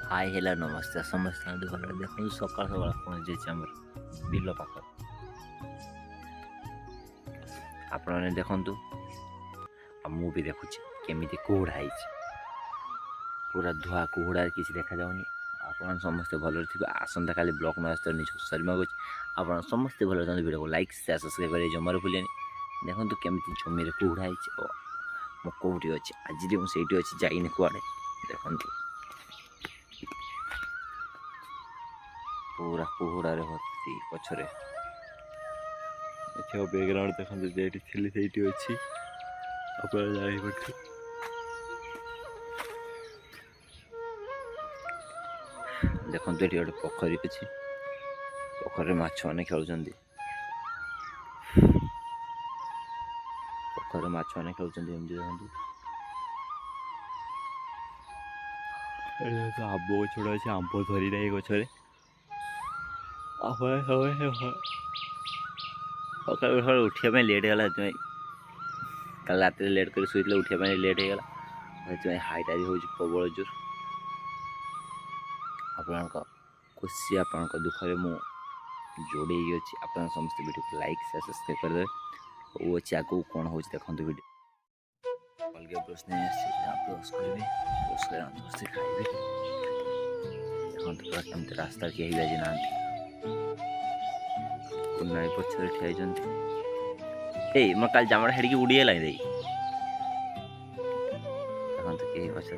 hi hello नमस्ते समस्त भल देखो सकाल सकाल पहुँच जाइए आम बिल पाख आपने देखु मु भी देखुची केमी कुहुड़ा पूरा धुआ कुहुड़ा किसी देखा जाऊनी आप समस्ते भल थे आसंता काली ब्लॉक मास्टर निज सरी मागुच आप समस्ते भल वीडियो को लाइक शेयर सब्सक्राइब करें जमार भूलें देखो केमी जमी कुहुड़ा मो कौटी अच्छे आज मुझे अच्छी जाइनी कुआड़े देखु पूरा कुहुड़ा भर्ती पछरे अच्छा बैकग्राउंड देखते जेठी थी से अच्छी देखो ये गोटे पोखरी अच्छी पोखर माछ मैंने खेलुं पोखर माछ मैंने खेलुं देखो आंब गछड़ा अच्छे आंब धरी ना गचरे सकाल उठा लेट है कल रात लेट कर शुले उठा लेट होगा हाईटा भी हूँ प्रबल जोर आप खुशी आप दुखे मुझे जोड़े अच्छी आप समस्त वीडियो को लाइक शेयर सब्सक्राइब करदे वो अच्छे आगे कौन हो देखो वीडियो अलग ब्रश नहीं ब्रश करेंगे ब्रश कर खाइबे देखो कमी रास्ता कहीं भी आज ना कुन्ना पछरे ठिया मैं कल जामा हेड़ी उड़ीगला देखते कहीं पछरे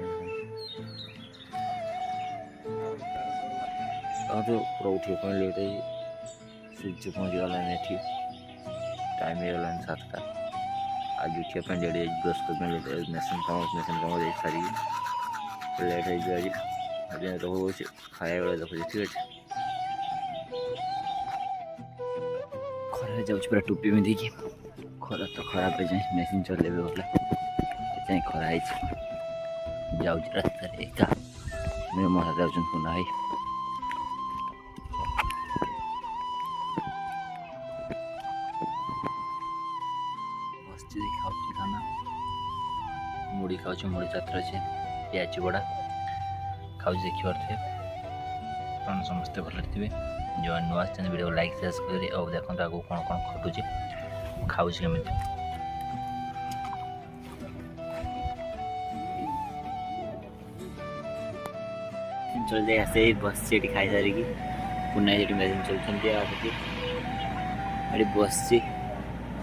तो पूरा उठा लेट सूर्य पहुँच गला टाइम होगा 7टा आज उठा रेडी ब्रश कर मेसीन काम सारी लेट आज रोज खाया बेला देखो ठीक अच्छे खरा जाऊँ पूरा टोपी में देखिए खरा तो खराब है जाए मेसीन चल जाए खरा जाऊँ रास्ता एका मो हाथ जाऊँ पुनः है खाऊँ खाना मुड़ी खाऊँ मुड़ी जात्रा से पियाज बड़ा खाऊ देखी पारे आप समस्ते भल थे जो नुआ वीडियो को लाइक शेयर करें और देखो आगे कौन कौन घटुचे खाऊँ केमी चल जाए आसे बस खाई सारिकी पुनः ये मेसीन चलते ये बस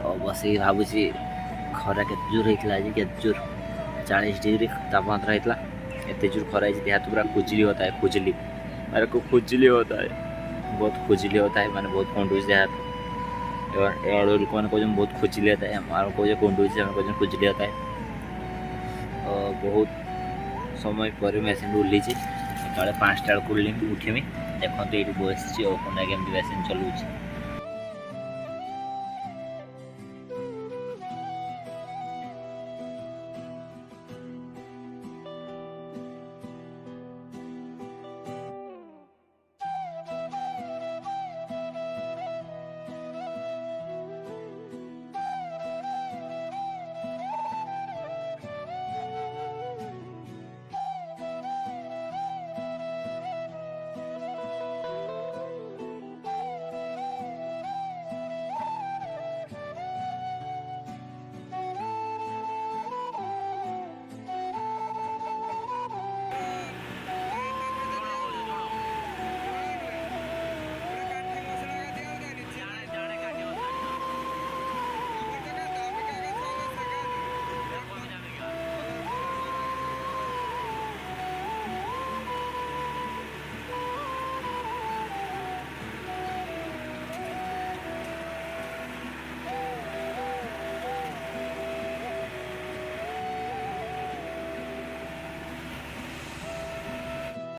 और बस भावी खरा के जोर होता आज के जोर 40 डिग्री तापमात्रा होता एत जोर खरा देह तो पूरा खुजली होता है खुजली मेरे को खुजली होता है बहुत खुजली होता है मैंने बहुत कंडूज देह लोक मैंने कहते बहुत खुजली होता है हमारे कहे कंडूज कहते खुजली होता है और बहुत समय पर मेसीन उल्ली सका 5टा उठेमी देखते ये बस कोना केमी मेसीन चलाऊँ